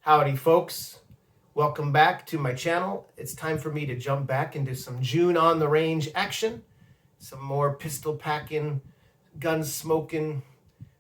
Howdy folks, welcome back to my channel. It's time for me to jump back into some June on the range action, some more pistol packing, gun smoking,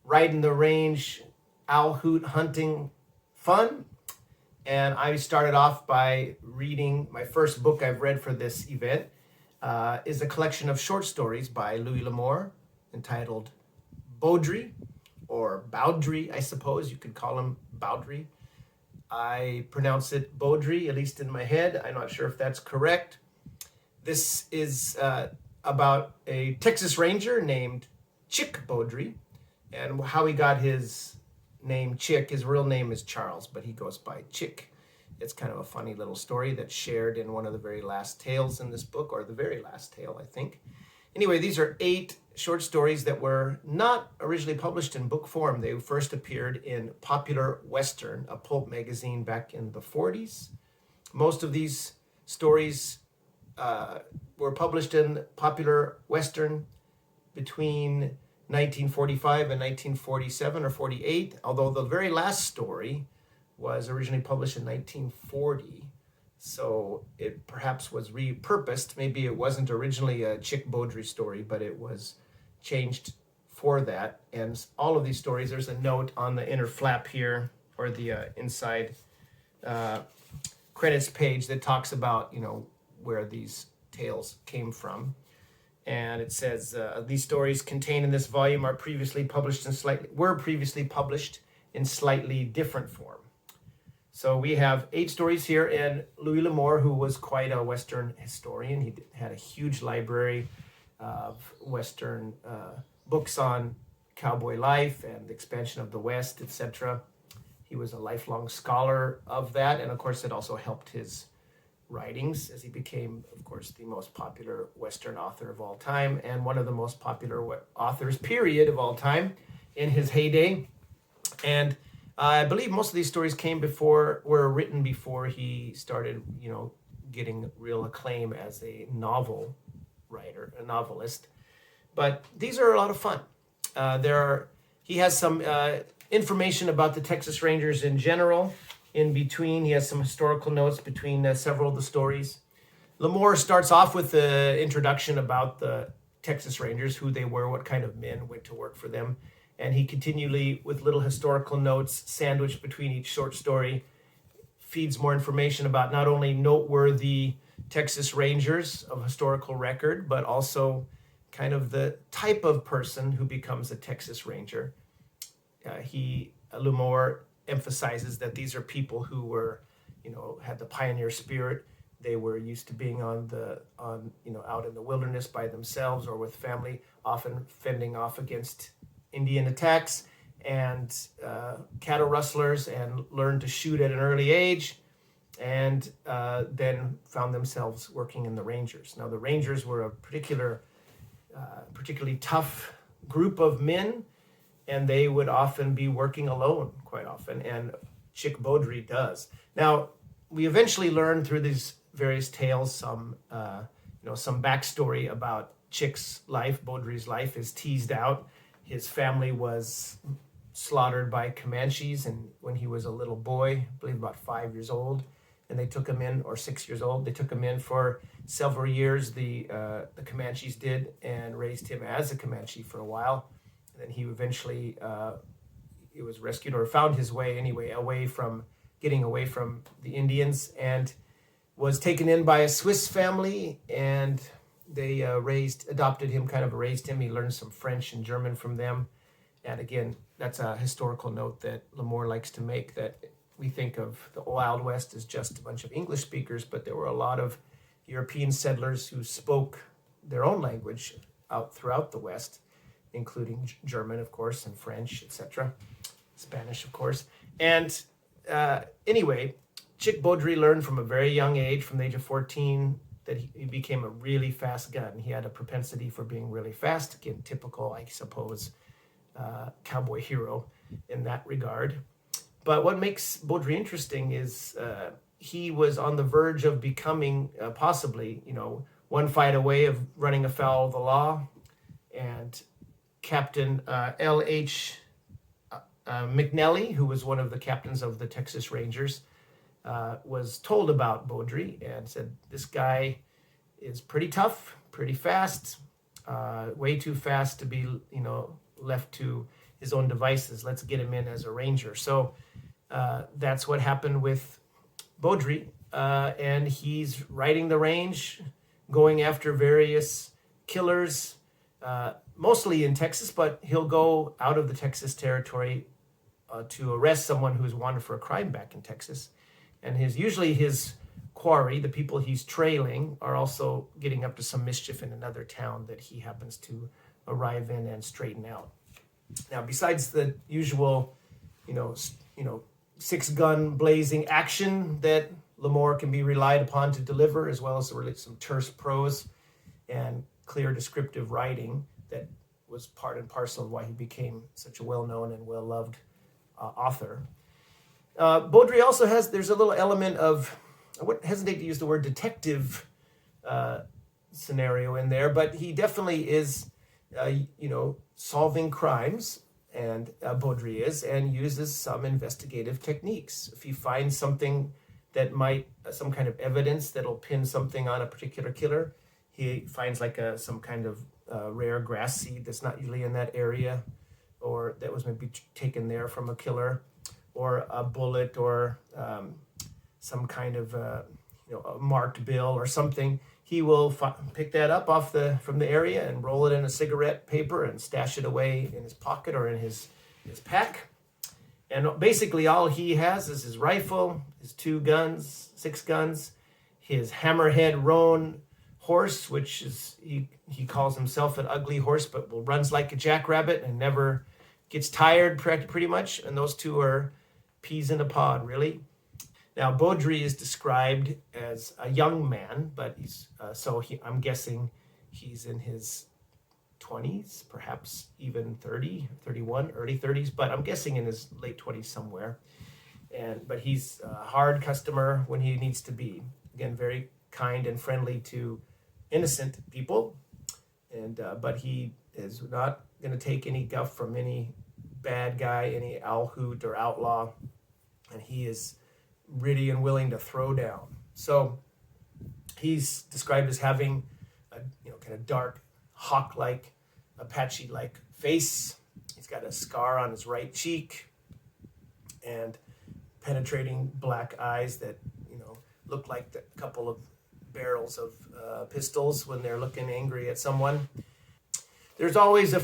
riding the range, owl hoot hunting fun. And I started off by reading my first book I've read for this event, is a collection of short stories by LouisL'Amour entitled Bowdrie, or Bowdrie, I suppose you could call him Bowdrie. I pronounce it Bowdrie, at least in my head. I'm not sure if that's correct. This is about a Texas Ranger named Chick Bowdrie, and how he got his name Chick. His real name is Charles, but he goes by Chick. It's kind of a funny little story that's shared in one of the very last tales in this book, or the very last tale, I think. Anyway, these are 8 short stories that were not originally published in book form. They first appeared in Popular Western, a pulp magazine back in the 40s. Most of these stories were published in Popular Western between 1945 and 1947 or 48, although the very last story was originally published in 1940. So it perhaps was repurposed. Maybe it wasn't originally a Chick Bowdrie story, but it was changed for that. And all of these stories, there's a note on the inner flap here, or the inside credits page, that talks about, where these tales came from. And it says, these stories contained in this volume were previously published in slightly different form. So we have 8 stories here, and LouisL'Amour, who was quite a Western historian, he had a huge library of Western books on cowboy life and the expansion of the West, etc. He was a lifelong scholar of that, and of course it also helped his writings as he became, of course, the most popular Western author of all time, and one of the most popular authors, period, of all time in his heyday. And I believe most of these stories were written before he started, getting real acclaim as a novel writer, a novelist. But these are a lot of fun. He has some information about the Texas Rangers in general. In between, he has some historical notes between several of the stories. L'Amour starts off with the introduction about the Texas Rangers, who they were, what kind of men went to work for them. And he continually, with little historical notes sandwiched between each short story, feeds more information about not only noteworthy Texas Rangers of historical record, but also kind of the type of person who becomes a Texas Ranger. L'Amour emphasizes that these are people who were, had the pioneer spirit. They were used to being out in the wilderness by themselves or with family, often fending off against Indian attacks and cattle rustlers, and learned to shoot at an early age, and then found themselves working in the Rangers. Now, the Rangers were a particularly tough group of men, and they would often be working alone quite often, and Chick Bowdrie does. Now, we eventually learn through these various tales some backstory about Chick's life. Bowdrie's life is teased out. His family was slaughtered by Comanches, and when he was a little boy, I believe about 5 years old, and they took him in, or 6 years old, they took him in for several years. The Comanches did, and raised him as a Comanche for a while. And then he eventually he was rescued, or found his way anyway, getting away from the Indians, and was taken in by a Swiss family, and they adopted him, raised him. He learned some French and German from them. And again, that's a historical note that L'Amour likes to make, that we think of the Wild West as just a bunch of English speakers, but there were a lot of European settlers who spoke their own language out throughout the West, including German, of course, and French, etc., Spanish, of course. And anyway, Chick Bowdrie learned from a very young age, from the age of 14, that he became a really fast gun. He had a propensity for being really fast, again, typical, I suppose, cowboy hero in that regard. But what makes Bowdrie interesting is he was on the verge of becoming possibly, one fight away of running afoul of the law. And Captain L.H. McNelly, who was one of the captains of the Texas Rangers, was told about Bowdrie and said, this guy is pretty tough, pretty fast, way too fast to be, left to his own devices. Let's get him in as a ranger. So that's what happened with Bowdrie, and he's riding the range, going after various killers, mostly in Texas, but he'll go out of the Texas territory to arrest someone who's wanted for a crime back in Texas. And usually his quarry, the people he's trailing, are also getting up to some mischief in another town that he happens to arrive in and straighten out. Now, besides the usual, 6-gun blazing action that L'Amour can be relied upon to deliver, as well as really some terse prose and clear descriptive writing that was part and parcel of why he became such a well-known and well-loved author. Bowdrie also there's a little element of, I wouldn't hesitate to use the word detective scenario in there, but he definitely is, solving crimes, and Bowdrie is, and uses some investigative techniques. If he finds something that some kind of evidence that'll pin something on a particular killer, he finds some kind of rare grass seed that's not usually in that area, or that was maybe taken there from a killer, or a bullet, or some kind of a marked bill or something. He will pick that up from the area and roll it in a cigarette paper and stash it away in his pocket or in his pack. And basically all he has is his rifle, his 2 guns, 6 guns, his hammerhead roan horse, which is, he calls himself an ugly horse, but runs like a jackrabbit and never gets tired pretty much. And those 2 are peas in a pod, really. Now, Bowdrie is described as a young man, but I'm guessing he's in his 20s, perhaps even 30, 31, early 30s, but I'm guessing in his late 20s somewhere. But he's a hard customer when he needs to be. Again, very kind and friendly to innocent people, but he is not going to take any guff from any bad guy, any owl hoot or outlaw, and he is ready and willing to throw down. So he's described as having a kind of dark, hawk-like, Apache-like face. He's got a scar on his right cheek and penetrating black eyes that look like a couple of barrels of pistols when they're looking angry at someone. There's always a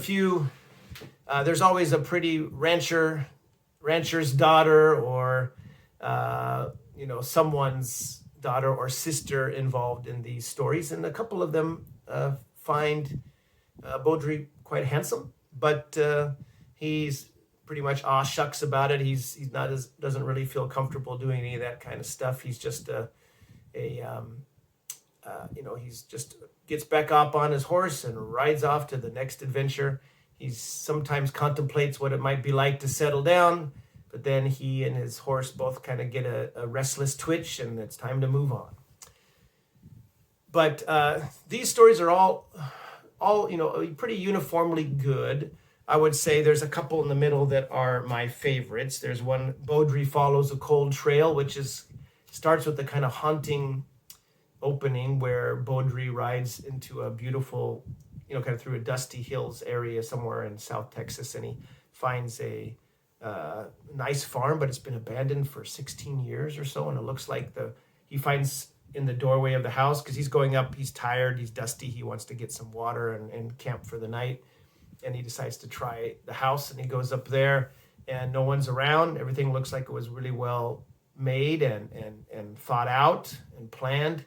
pretty rancher's daughter, or someone's daughter or sister involved in these stories, and a couple of them find Bowdrie quite handsome, but he's pretty much aw shucks about it. He's doesn't really feel comfortable doing any of that kind of stuff. He's just he's just gets back up on his horse and rides off to the next adventure. He sometimes contemplates what it might be like to settle down, but then he and his horse both kind of get a restless twitch, and it's time to move on. But these stories are all pretty uniformly good. I would say there's a couple in the middle that are my favorites. There's one, Bowdrie Follows a Cold Trail, which starts with the kind of haunting opening where Bowdrie rides into a beautiful, kind of through a dusty hills area somewhere in South Texas, and he finds a nice farm, but it's been abandoned for 16 years or so, and it looks like he finds in the doorway of the house, because he's going up, he's tired, he's dusty, he wants to get some water and camp for the night, and he decides to try the house, and he goes up there, and no one's around. Everything looks like it was really well made and thought out and planned,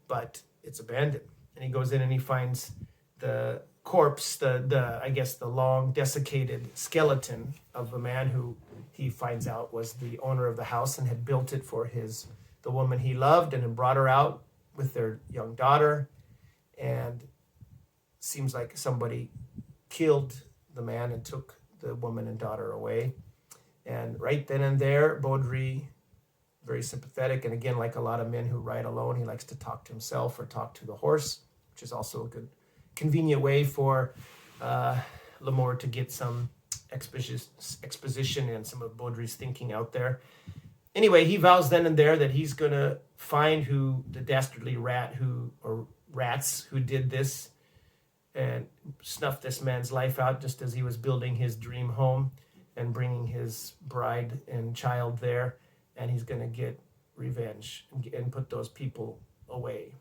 but it's abandoned. And he goes in and he finds the corpse, the long desiccated skeleton of a man who he finds out was the owner of the house and had built it for the woman he loved, and had brought her out with their young daughter. And seems like somebody killed the man and took the woman and daughter away. And right then and there, Bowdrie, very sympathetic, and again, like a lot of men who ride alone, he likes to talk to himself or talk to the horse, which is also a good, convenient way for L'Amour to get some exposition and some of Bowdrie's thinking out there. Anyway, he vows then and there that he's going to find who the dastardly rats who did this and snuffed this man's life out just as he was building his dream home and bringing his bride and child there. And he's going to get revenge and put those people away.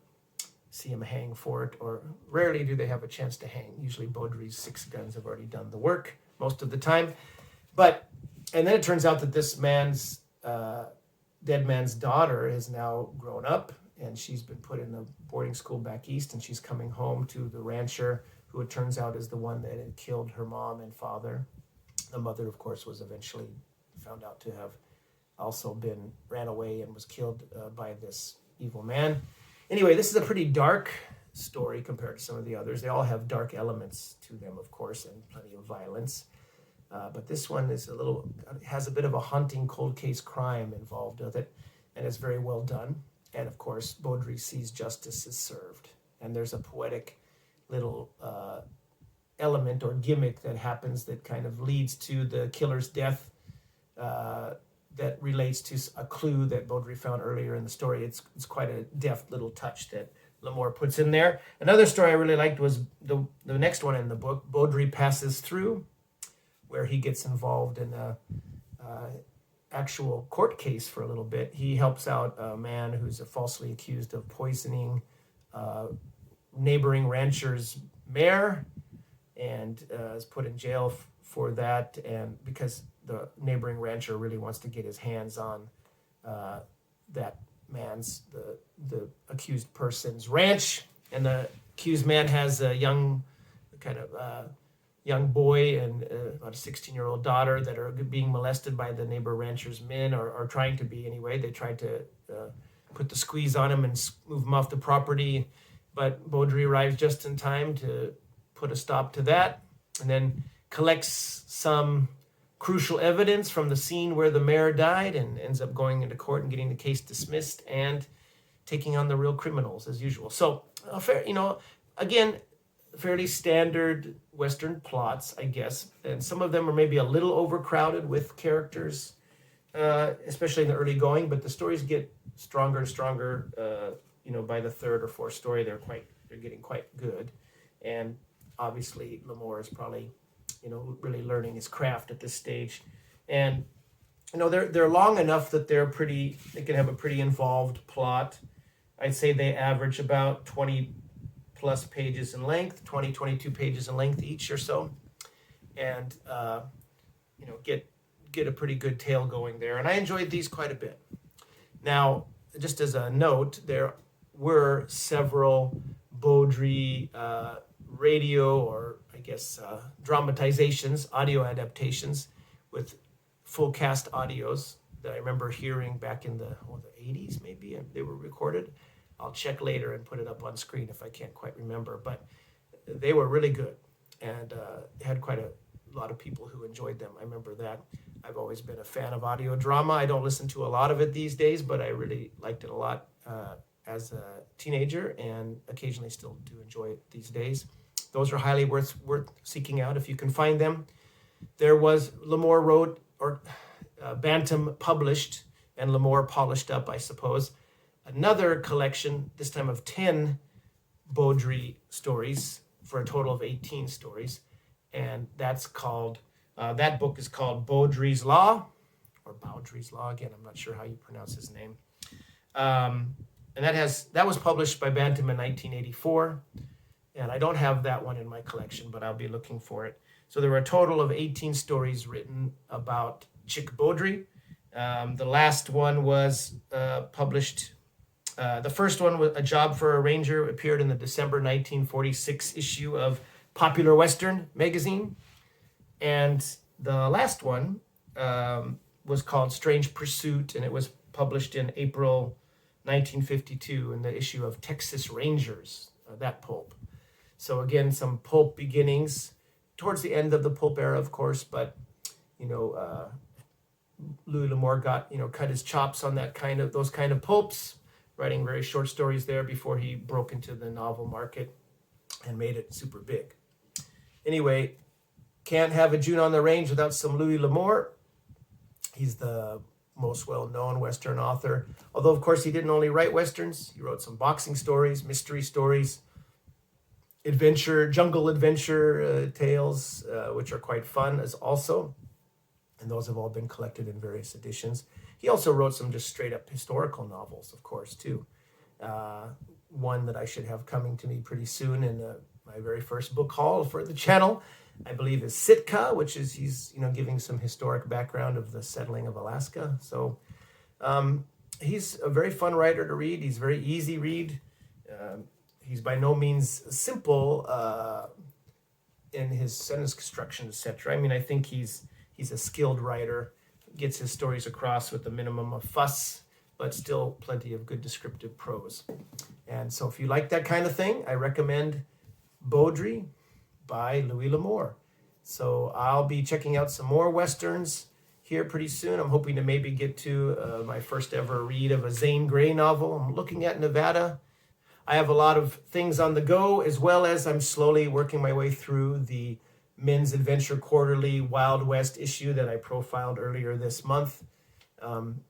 See him hang for it, or rarely do they have a chance to hang. Usually Bowdrie's 6 guns have already done the work most of the time. And then it turns out that this dead man's daughter is now grown up, and she's been put in a boarding school back east, and she's coming home to the rancher, who it turns out is the one that had killed her mom and father. The mother, of course, was eventually found out to have also ran away and was killed by this evil man. Anyway, this is a pretty dark story compared to some of the others. They all have dark elements to them, of course, and plenty of violence. But this one is has a bit of a haunting cold case crime involved with it, and it's very well done. And of course, Bowdrie sees justice is served. And there's a poetic little element or gimmick that happens that kind of leads to the killer's death, that relates to a clue that Bowdrie found earlier in the story. It's quite a deft little touch that L'Amour puts in there. Another story I really liked was the next one in the book, Bowdrie Passes Through, where he gets involved in a actual court case for a little bit. He helps out a man who's falsely accused of poisoning neighboring rancher's mare, and is put in jail for that, and because the neighboring rancher really wants to get his hands on that man's, the accused person's ranch. And the accused man has a young boy and about a 16-year-old daughter that are being molested by the neighbor rancher's men, or trying to be anyway. They tried to put the squeeze on him and move him off the property, but Bowdrie arrives just in time to put a stop to that, and then collects some crucial evidence from the scene where the mare died, and ends up going into court and getting the case dismissed and taking on the real criminals as usual. So, again, fairly standard Western plots, I guess, and some of them are maybe a little overcrowded with characters, especially in the early going. But the stories get stronger and stronger. By the third or fourth story, they're getting quite good, and obviously L'Amour is probably, really learning his craft at this stage, and they're long enough that they can have a pretty involved plot. I'd say they average about 20 plus pages in length, 22 pages in length each or so, and get a pretty good tale going there. And I enjoyed these quite a bit. Now, just as a note, there were several Bowdrie radio, or I guess dramatizations, audio adaptations with full cast audios that I remember hearing back in the 80s maybe, and they were recorded. I'll check later and put it up on screen if I can't quite remember, but they were really good, and had quite a lot of people who enjoyed them. I remember that. I've always been a fan of audio drama. I don't listen to a lot of it these days, but I really liked it a lot as a teenager, and occasionally still do enjoy it these days. Those are highly worth seeking out if you can find them. There was L'Amour wrote, or Bantam published, and L'Amour polished up, I suppose, another collection, this time of 10 Bowdrie stories for a total of 18 stories. And that's called, that book is called Bowdrie's Law, or Bowdrie's Law. Again, I'm not sure how you pronounce his name. And that was published by Bantam in 1984. And I don't have that one in my collection, but I'll be looking for it. So there were a total of 18 stories written about Chick Bowdrie. The last one was published. The first one, was A Job for a Ranger, appeared in the December 1946 issue of Popular Western magazine. And the last one was called Strange Pursuit, and it was published in April 1952 in the issue of Texas Rangers, that pulp. So again, some pulp beginnings towards the end of the pulp era, of course, but LouisL'Amour got, cut his chops on those kind of pulps, writing very short stories there before he broke into the novel market and made it super big. Anyway, Can't have a June on the Range without some LouisL'Amour. He's the most well-known Western author. Although, of course, he didn't only write Westerns. He wrote some boxing stories, mystery stories, jungle adventure tales, which are quite fun as also. And those have all been collected in various editions. He also wrote some just straight-up historical novels, of course, too. One that I should have coming to me pretty soon in my very first book haul for the channel, I believe, is Sitka, which is he's giving some historic background of the settling of Alaska. So he's a very fun writer to read. He's a very easy read. He's by no means simple in his sentence construction, etc. I mean, I think he's a skilled writer, gets his stories across with a minimum of fuss, but still plenty of good descriptive prose. And so if you like that kind of thing, I recommend Bowdrie by LouisL'Amour. So I'll be checking out some more Westerns here pretty soon. I'm hoping to maybe get to my first ever read of a Zane Grey novel. I'm looking at Nevada. I have a lot of things on the go, as well as I'm slowly working my way through the Men's Adventure Quarterly Wild West issue that I profiled earlier this month.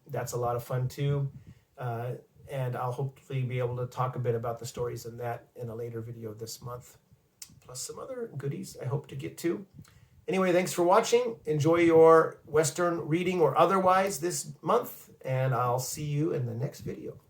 That's a lot of fun too. And I'll hopefully be able to talk a bit about the stories in that in a later video this month, plus some other goodies I hope to get to. Anyway, thanks for watching. Enjoy your Western reading or otherwise this month, and I'll see you in the next video.